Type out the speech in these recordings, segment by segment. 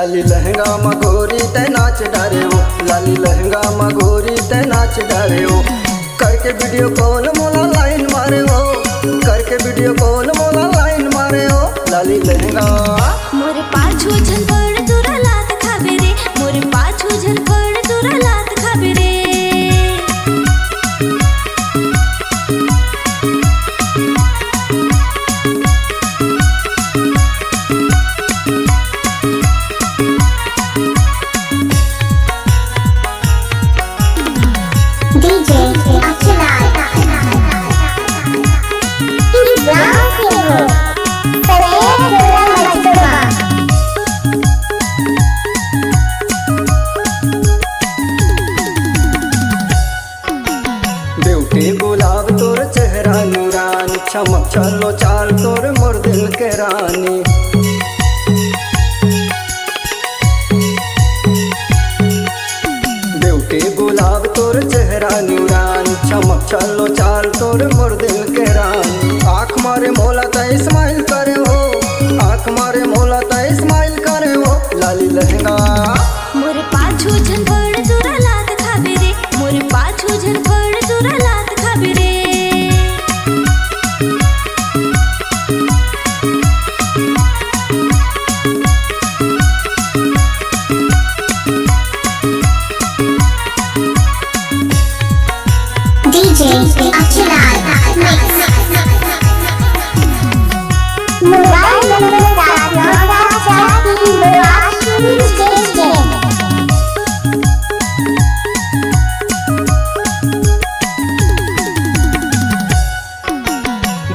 लाली लहंगा मगोरी ते नाच डारे हो, लाली लहंगा मगोरी ते नाच डारे हो। करके वीडियो कॉल मोला लाइन मारे हो, करके वीडियो कॉल मोला लाइन मारे हो। लाली लहंगा मोरे पाछू झलपड़ तोरा लात खाबे रे, मोरे पाछू झलपड़ तोरा लात खाबे रे। ब्यूटी गुलाब तोर चेहरा नूरानी, चमक चलो चाल तोर मोर दिल के रानी। ब्यूटी गुलाब तोर चेहरा नूरानी, चमक चलो चाल तोर मोर दिल के रानी। आँख मारे मोला त स्माइल करे हो, आँख मारे मोला त स्माइल करे हो। लाली लहंगा मोरे पाछू झलपड़ तोरा लात खाबे रे, मोरे पाछू झलपड़ तोरा लात खाबे रे। DJ Achinal Mix Mobile number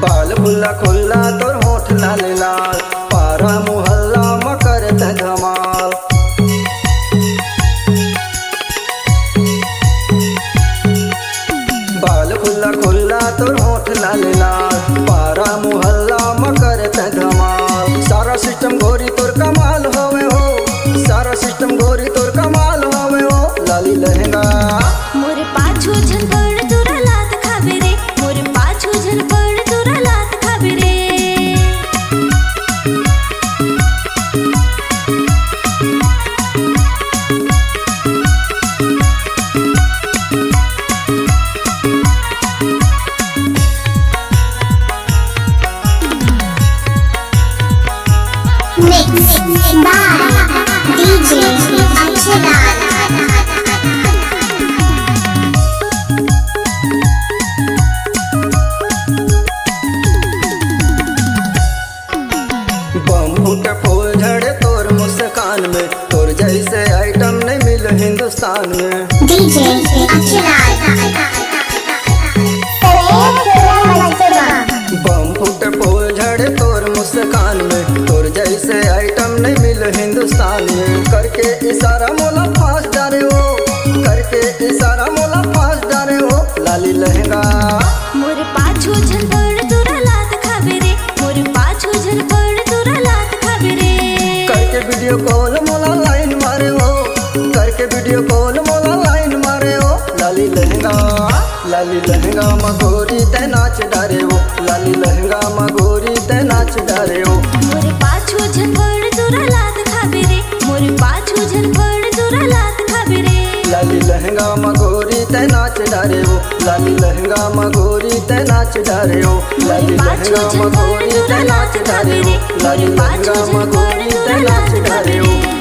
बाल खुल्ला खुल्ला तोर होठ लाल लाल, पारा मोहल्ला में करत धमाल। बाल खुल्ला खुल्ला तोर होठ लाल लाल, पारा मोहल्ला में करत धमाल। सारा सिस्टम गोरी तोर कमाल होवे हो, सारा सिस्टम गोरी तोर कमाल होवे हो। लाली लहंगा मोरे पाछू झलपड़ तोरा लात खाबे रे, मोरे पाछू झलपड़ तोरा लात खाबे रे। Mix by DJ Achinal बम फूट फूल झड़े तोर मुस्कान में, तोर जैसे आइटम नहीं मिल हिंदुस्तान में। DJ Achinal बम फूट फूल झड़े तोर मुस्कान में, तोर जैसे आइटम नहीं मिल हिंदुस्तान में। करके इशारा मोला फांस डारे हो, करके इशारा मोला फांस डारे हो। लाली लहंगा मोरे पाछू झलपड़ तोरा लात खाबे रे, मोरे पाछू झलपड़ तोरा लात खाबे रे। करके वीडियो कॉल मोला लाइन मारे हो, करके वीडियो कॉल मोला लाइन मारे हो। लाली लहंगा लाली लहंगा मगोरी ते नाच डारे हो, लाली लहंगा मगोरी ते नाच डारे हो। मोरे पाछू झलपड़ तोरा लात खाबे रे, मोरे पाछू झलपड़ तोरा लात खाबे रे। लाली लहंगा मगोरी ते नाच डारे हो, लाली लहंगा मगोरी ते नाच डारे हो। लाली लहंगा मगोरी ते नाच डारे हो, लाली लहंगा मगोरी ते नाच डारे हो।